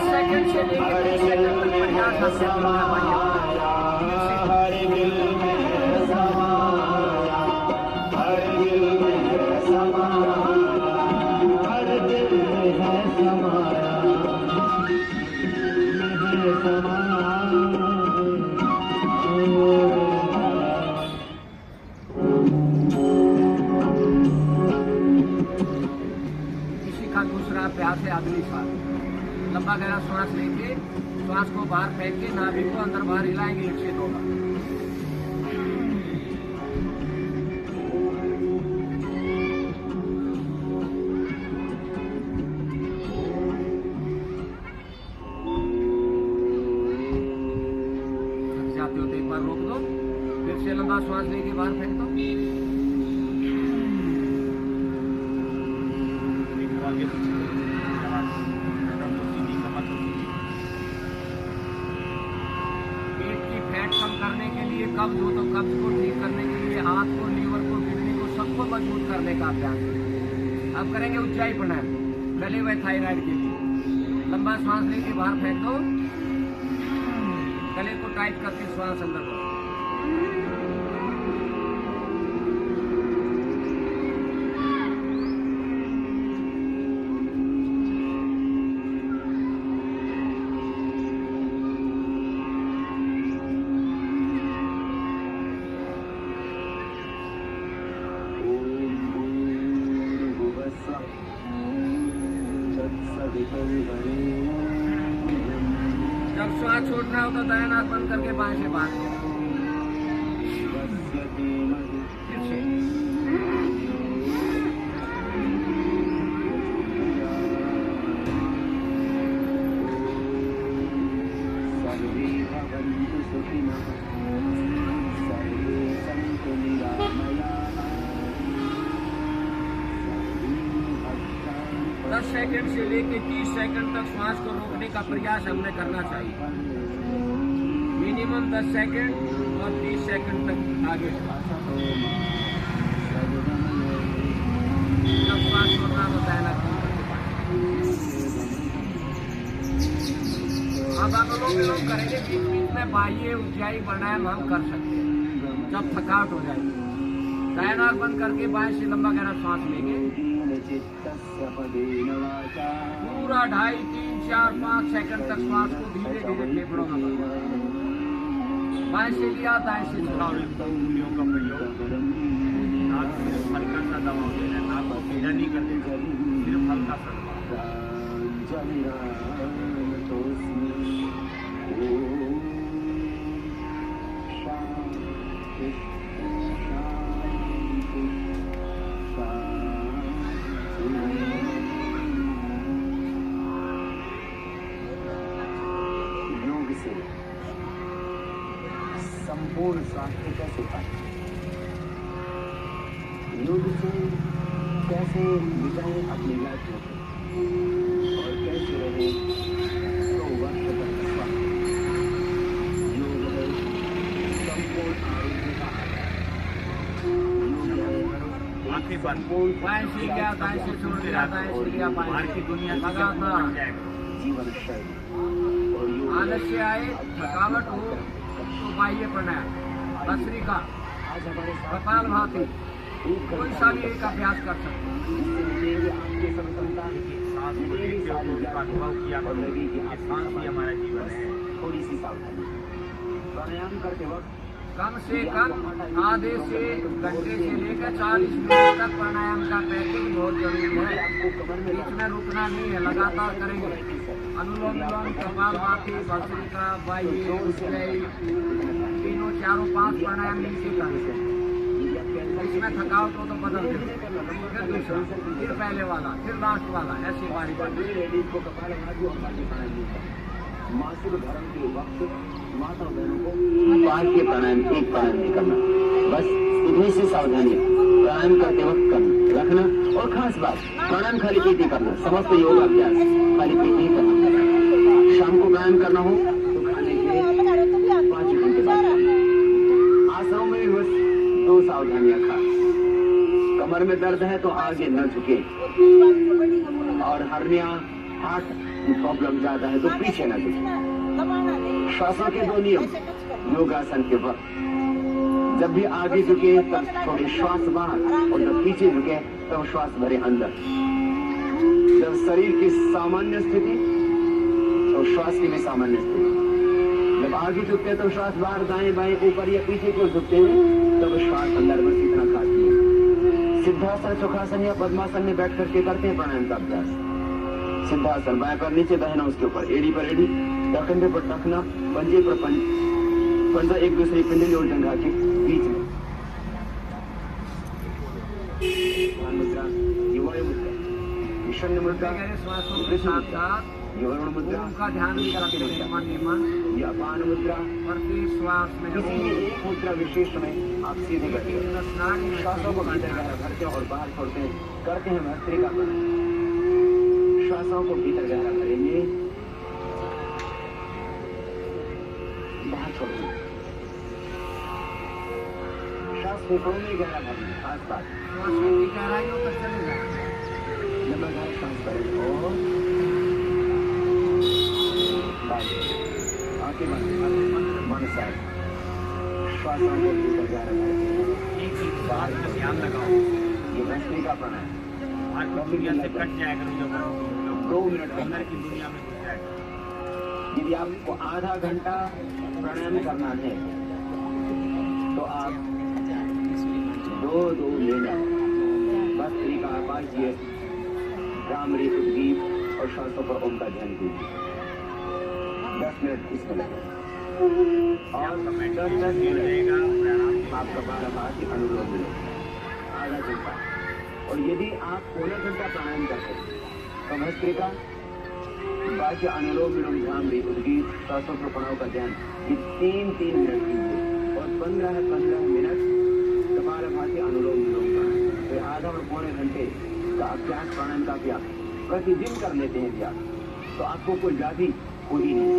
Second से लेकर 30 second तक प्रयास हर दिल में समाया, हर दिल में समाया, हर दिल में समाया, इसी का दूसरा अभ्यास है अगली साल। लंबा गहरा श्वास लेंगे, श्वास को बाहर फेंक के नाभि को अंदर बाहर हिलाएंगे 1 से 2 बार। थक जाते हो तो एक बार रोक दो, फिर से लंबा श्वास लेके बाहर फेंक दो। करने के लिए कब्ज हो तो कब्ज को ठीक करने के लिए हाथ को, लीवर को, किडनी को, सबको मजबूत करने का अभ्यास है। अब करेंगे ऊंचाई प्राणायाम गले व थायराइड के लिए। लंबा श्वास लेके बाहर फेंक दो, गले को टाइट करके श्वास अंदर लो। जब श्वास छोड़ना हो तो दायां नाक बंद करके बाएं से बात करें। सेकंड से लेकर 30 सेकंड तक श्वास को रोकने का प्रयास हमें करना चाहिए। मिनिमम 10 सेकंड और 30 सेकंड तक आगे जब श्वास छोड़ना होता है ना। अब अनुलोम विलोम करेंगे, बीच बीच में बाह्य ऊंचाई प्राणायाम हम कर सकते हैं जब थकावट हो जाएगी। दायां नाक बंद करके बाएं से लंबा गहरा श्वास लेंगे, पूरा 2.5, 3, 4, 5 सेकंड तक श्वास को धीरे धीरे फेफड़ों में भरना। बाएं से लिया, दाएं से छोड़ा। उंगलियों का प्रयोग, नाक से हल्का सा दबाव देना, नाक को सीधा नहीं करते, सिर्फ हल्का सा संपूर्ण स्वास्थ्य कैसे पाए, योग से कैसे बिताए अपनी लाइफ और कैसे रहे 100 वर्ष तक स्वस्थ। योग है संपूर्ण आरोग्य का आधार। योग है आखिरी बार बाएं से क्या, दाएं से छोड़ दिया, दाएं से लिया, बाहर की दुनिया लगातार जीवन शैली आलस्य आए, थकावट हो तो बाह्य प्राणायाम, भस्त्रिका, कपालभाति, कोई सा भी एक अभ्यास कर सकते हैं। आपके संतान सांस को देखते हुए उसका अनुभव किया करोगे कि सांस ही हमारा जीवन है। थोड़ी सी सावधानी, प्राणायाम करते वक्त कम से कम आधे से घंटे से लेकर 40 मिनट तक प्राणायाम का प्रैक्टिस बहुत जरूरी है। बीच में रुकना नहीं है, लगातार करेंगे। अनुलोम विलोम, कपालभाति, भस्त्रिका, बाह्य, ऊंचाई, तीनों 4, 5 प्राणायाम नीचे करेंगे। इसमें थकावट हो तो बदल देंगे, फिर दूसरा, फिर पहले वाला, फिर लास्ट वाला, ऐसी बारी बारी। मासिक धर्म के वक्त माता बहनों को बाहर के प्राणायाम एक प्राणायाम नहीं करना, बस इतनी सी सावधानी प्राणायाम करते वक्त करना रखना। और खास बात, प्राणायाम खाली पेट ही करना, समस्त योग अभ्यास खाली पेट ही करना। शाम को प्राणायाम करना हो तो खाने के 5 घंटे बाद। आसनों में भी बस 2 सावधानियां खास। कमर में दर्द है तो आगे न झुके, और हर्निया हार्ट प्रॉब्लम ज्यादा है तो पीछे न झुके। श्वासों के 2 नियम योगासन के वक्त, जब भी आगे झुके तब थोड़े श्वास बाहर, और जब पीछे झुके तब श्वास भरे अंदर। जब शरीर की सामान्य स्थिति तो श्वास की भी सामान्य स्थिति। जब आगे झुकते हैं तो श्वास बाहर, दाएं बाएं ऊपर या पीछे की ओर झुकते हैं तब श्वास अंदर, बस इतना खाती है। सिद्धासन, सुखासन या पद्मासन में बैठ करके करते हैं प्राणायाम का अभ्यास। सिद्धासन, बाएं पर नीचे, दाहिना उसके ऊपर, एड़ी पर एड़ी, टखने पर टखना, पंजे पर पंजा एक दूसरे पिंडली और जंघा के बीच में। मुद्रा, युवा मुद्रा, ईशान्य मुद्रा, श्वासों के साथ साथ वरुण मुद्रा का ध्यान भी रखते हैं, मन ही मन। या अपान मुद्रा, प्रत्येक श्वास में किसी भी एक मुद्रा विशेष में आप सीधे करते हैं। श्वासों को भीतर गहरा भरते हैं और बाहर छोड़ते हैं, करते हैं भस्त्रिका प्राणायाम। श्वासों को भीतर गहरा भरेंगे, बाहर छोड़ेंगे। श्वास फेफड़ों में गहरा भरेंगे, खास बात। श्वासों की गहराइयों तक चले जाएंगे। लंबा गहरा सांस भरें और आंखें बंद, मन साफ। श्वासों को भीतर गहरा भरें। एक चीज बात का ध्यान लगाओ, ये भस्त्रिका प्राणायाम आज की दुनिया से कट जाएगा, 2 मिनट के अंदर की दुनिया में घुस जाएगा। यदि आपको आधा घंटा प्राणायाम करना है तो आप 2 लेना, भस्त्रिका, बाह्य, भ्रामरी, उद्गीत और श्वासों पर ओम का ध्यान कीजिए। 10 मिनट इसमें लगेगा और 10 मिनट आपका बारहमासी अनुलोम विलोम, आधा घंटा। और यदि आप पौना घंटा प्राणायाम करते हैं तो भस्त्रिका, बाह्य, अनुलोम विलोम, भ्रामरी, उद्गीत, श्वासों पर प्रणव का ध्यान, ये 3 मिनट कीजिए। और 15 मिनट कपालभाति, अनुलोम विलोम प्राणायाम। तो आधा और पौने घंटे का अभ्यास, प्राणायाम का अभ्यास प्रतिदिन कर लेते हैं अभ्यास, तो आपको कोई व्याधि होगी नहीं।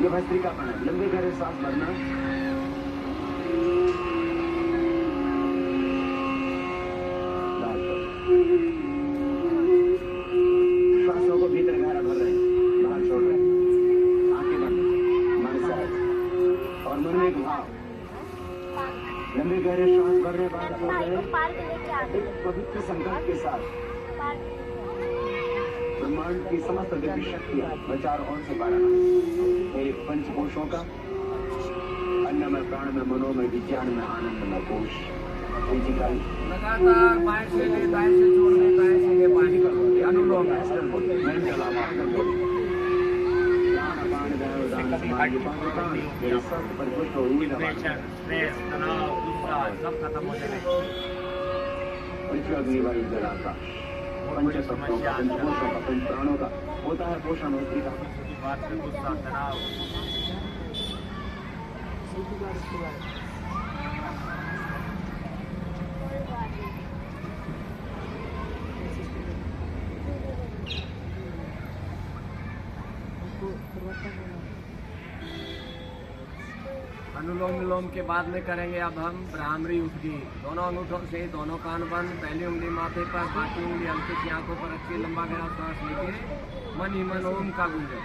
ये भस्त्रिका प्राणायाम, लंबे गहरे सांस भरना, श्वासों को भीतर गहरा भर रहे हैं, बाहर छोड़ रहे हैं, आंखें बंद, मन साफ और मन में एक भाव। लंबे गहरे श्वास भर रहे, बाहर छोड़ रहे हैं, एक पवित्र संकल्प के साथ ब्रह्मांड की समस्त दिव्य शक्तियां विचार और से बढ़ाना। मेरे पंचकोशों का अन्न में, प्राण में, मनो में, विज्ञान में, आनंद में कोश फिजिकल लगातार बाएं से ले दाएं से छोड़ने, दाएं से ले बाएं कर, अनुलोम मेंटल आवाज मेरे स्वस्थ परिपुष्ट और स्ट्रेस, तनाव, गुस्सा सब खत्म हो जाएगा। पृथ्वी, वायु, जल, आकाश, पंचतत्वों का, पंचकोशों का, पंच प्राणों का होता है पोषण। होती का बात में गुस्सा, तनाव, अनुलोम विलोम के बाद में करेंगे अब हम भ्रामरी उद्गीत। दोनों अंगूठों से दोनों कान बंद, पहली उंगली माथे पर, बाकी उंगली हल्की सी आंखों पर रखिए, लंबा गहरा सांस लेके मन ही मन ओम का गूंजन।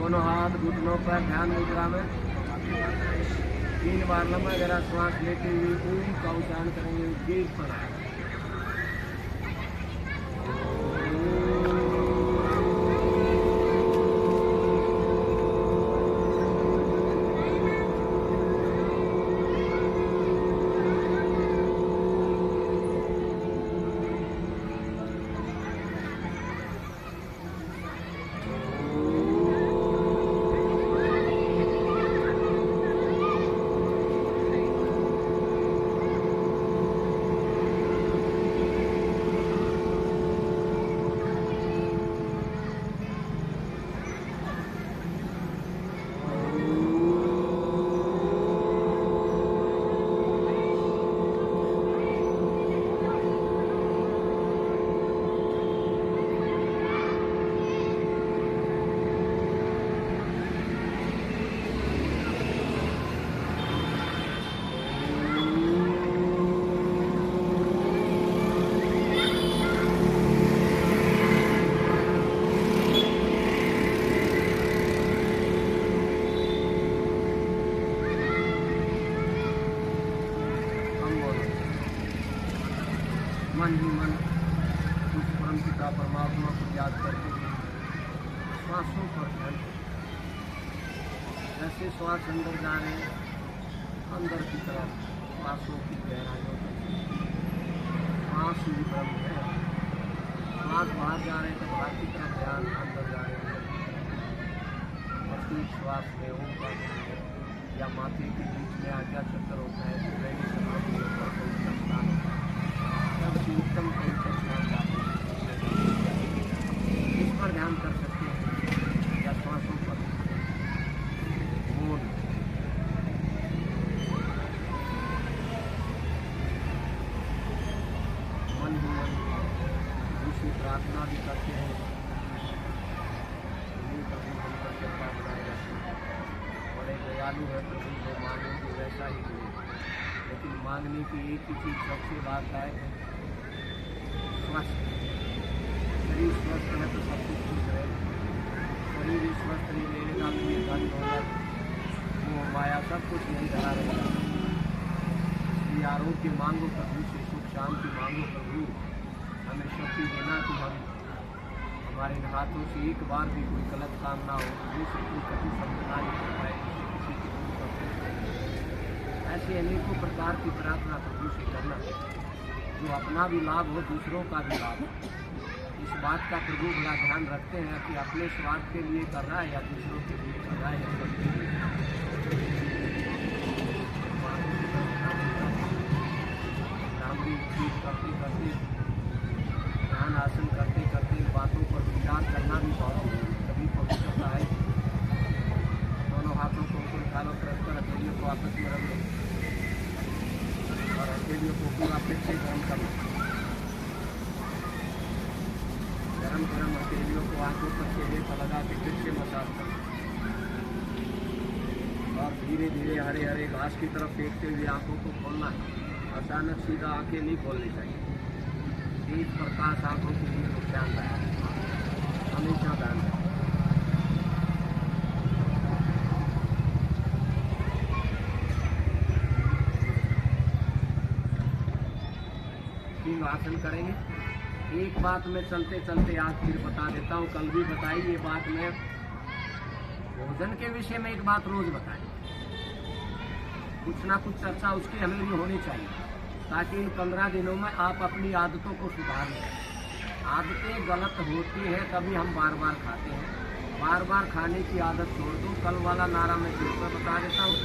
दोनों हाथ घुटनों पर ध्यान मुद्रा में 3 बार लंबा गहरा श्वास लेते हुए ओम का उच्चारण करेंगे। दीर्घ प्राणायाम। मन ही मन उस परम पिता परमात्मा को याद करते हुए श्वासों पर ध्यान। जैसे श्वास अंदर जा रहे हैं, अंदर की तरफ श्वासों की गहराइयों तक श्वास ही ब्रह्म है। श्वास बाहर जा रहे हैं तो बाहर की तरफ ध्यान, अंदर जा रहे हैं प्रत्येक श्वास में ओम का या माथे के बीच में आज्ञा चक्कर होता है, त्रिवेणी समाधि होता है, पवित्र स्थान होता है, सबसे उत्तम पवित्र स्थान जाते हैं। इस पर ध्यान कर सकते हैं या श्वासों पर मौन। मन ही मन दूसरी प्रार्थना भी करते हैं। बड़े दयालु है प्रभु, जो मांगेंगे वैसा ही मिले। लेकिन मांगने की एक ही चीज सबसे लाभदायक है, स्वस्थ। शरीर स्वस्थ है तो सब कुछ ठीक रहेगा। शरीर स्वस्थ नहीं रहेगा तो ये धन दौलत वो माया सब कुछ नहीं धरा रहेगा। इसलिए आरोग्य मांगो प्रभु से, सुख शांति मांगो प्रभु। हमें शक्ति देना कि हम हमारे हाथों से एक बार भी कोई गलत काम ना हो, दूसरे कोई कभी शब्द ना निकल पाए, किसी की दूर करते। ऐसे अनेकों प्रकार की प्रार्थना प्रभु से करना जो अपना भी लाभ हो, दूसरों का भी लाभ हो। इस बात का प्रभु बड़ा ध्यान रखते हैं कि अपने स्वार्थ के लिए कर रहा है या दूसरों के लिए कर रहा है या सबके लिए। ब्राह्मणी चीज करते करते, ध्यान आसन करते करते इन बातों पर विचार करना भी बहुत जरूरी है। कभी पवित्रता है, दोनों हाथों को ऊपर उठा लो, परस्पर हथेलियों को आपस में रख लो और हथेलियों को पूरा फिर से गर्म कर लो। गरम गरम हथेलियों को आंखों पर चेहरे पर लगा के फिर से मसाज करो और धीरे धीरे हरे हरे घास की तरफ फेंकते हुए आंखों को खोलना है। अचानक सीधा आंखें नहीं खोलनी चाहिए। तेज प्रकाश आंखों के लिए नुकसानदायक है, हमेशा ध्यान रखें। तीन आसन करेंगे। एक बात मैं चलते चलते आज फिर बता देता हूँ, कल भी बताई ये बात। मैं भोजन के विषय में एक बात रोज बताई, कुछ ना कुछ चर्चा उसकी हमें भी होनी चाहिए, ताकि इन 15 दिनों में आप अपनी आदतों को सुधार लें। आदतें गलत होती हैं तभी हम बार बार खाते हैं। बार बार खाने की आदत छोड़ दो। कल वाला नारा मैं फिर से बता देता हूँ,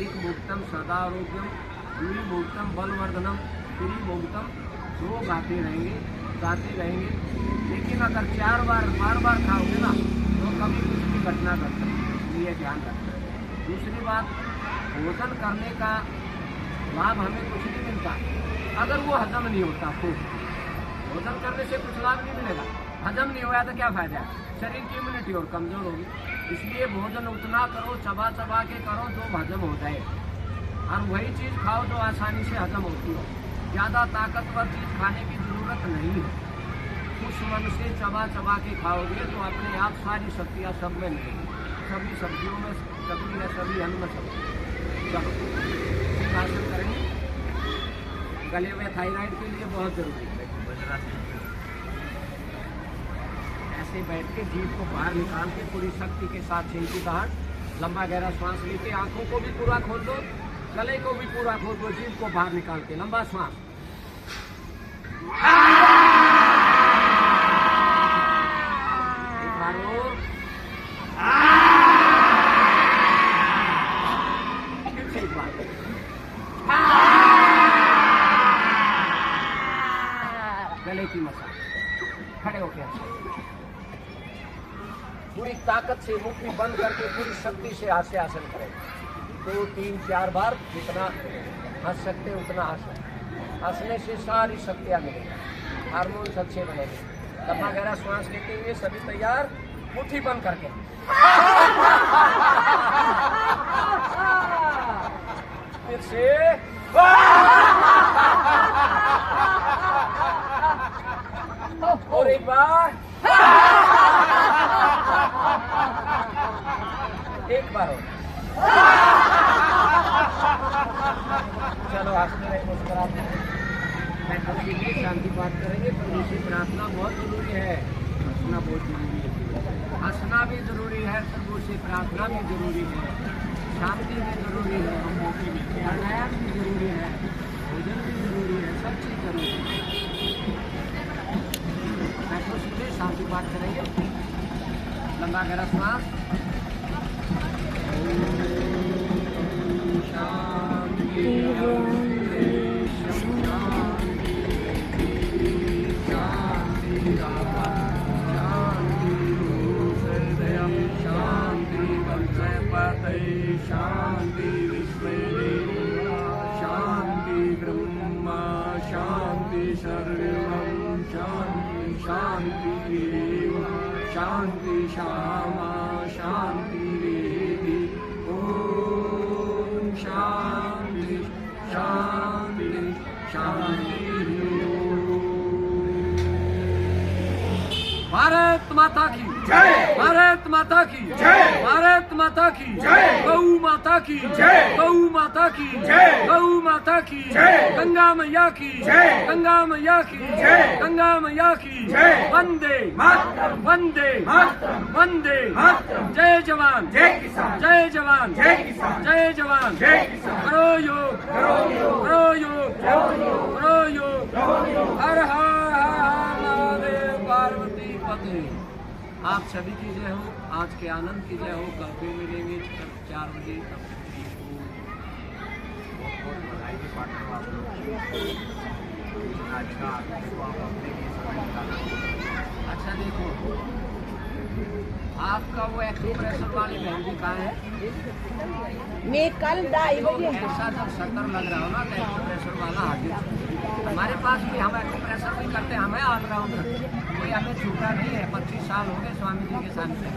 एक भुक्तम सदा आरोग्यम, दूरी भुक्तम बलवर्धनम, पूरी भुक्तम। 2 गाते रहेंगे। लेकिन अगर 4 बार बार बार खाओगे ना तो कभी कुछ भी घटना घट सकती है, इसलिए ध्यान रखना। दूसरी बात, भोजन करने का लाभ हमें कुछ नहीं मिलता अगर वो हजम नहीं होता। तो भोजन करने से कुछ लाभ नहीं मिलेगा। हजम नहीं हुआ तो क्या फायदा है, शरीर की इम्यूनिटी और कमजोर होगी। इसलिए भोजन उतना करो, चबा चबा के करो जो हजम हो जाए, और वही चीज़ खाओ जो आसानी से हजम होती हो। ज़्यादा ताकतवर चीज़ खाने की ज़रूरत नहीं है। उस मन से चबा चबा के खाओगे तो अपने आप सारी शक्तियाँ सब में मिलेंगी। सभी सब्जियों में सब्जी है, सभी अन्न में सब्जी। चलो शीर्षासन करेंगे। गले में थायराइड के लिए बहुत जरूरी है। ऐसे बैठ के जीभ को बाहर निकाल के पूरी शक्ति के साथ छेंकी बाहर, लंबा गहरा श्वास लेके आंखों को भी पूरा खोल दो, गले को भी पूरा खोल दो, जीभ को बाहर निकाल के लंबा श्वास। एक बार और, फिर से एक बार, गले की मसाज। खड़े होके पूरी ताकत से मुट्ठी बंद करके पूरी शक्ति से हास्य आसन करें। 2, 3, 4 बार, जितना हंस सकते उतना हंसें। हंसने से सारी शक्तियाँ मिलेंगी, हार्मोन्स अच्छे बनेंगे। लंबा गहरा श्वास लेते हुए सभी तैयार, मुट्ठी बंद करके। फिर से और एक बार, एक बार और। चलो हंसते रहे, मुस्कुराते रहे। बैठो के शांति बात करेंगे। प्रभु से प्रार्थना बहुत जरूरी है, हंसना बहुत जरूरी है। हंसना भी जरूरी है, प्रभु से प्रार्थना भी जरूरी है, शांति भी जरूरी है, प्राणायाम भी जरूरी है, भोजन भी जरूरी है, सब चीज जरूरी है। बैठो सीधे, शांति बात करेंगे। लंबा गहरा श्वास। शांति विश्वे शांति ब्रह्म शांति सर्वं शांति शांति शांति श्यामा शांति रेति ओम शांति शांति शांति। भारत माता की जय, भारत माता की जय, भारत माता की जय, गौ माता की जय, गौ माता की जय, गौ माता की जय, गंगा मैया की जय, गंगा मैया की जय, गंगा मैया की जय। वंदे मातरम, वंदे मातरम, वंदे मातरम। जय जवान जय किसान, जय जवान जय किसान, जय जवान जय किसान। करो योग, करो योग, करो योग, करो योग। हर हर महादेव, पार्वती पते। आप सभी की जय हो, आज के आनंद की जय हो। कल फिर मिलेंगे 4 बजे। तब तक बहुत बधाई के पात्र हो आप लोग। अच्छा देखो, आप अपने लिए समय निकाला। अच्छा देखो, आपका वो एक्यूप्रेशर वाली बहन जी कहाँ है? मैं कल 2:30 बजे। ऐसा जब 70 लग रहा हो ना, तो एक्यूप्रेशर वाला हाजिर। हमारे पास भी हम एक्यूप्रेशर भी करते हैं, हमें ऑलराउंडर कोई हमें छूटा नहीं है। 25 साल हो गए स्वामी जी के साथ में।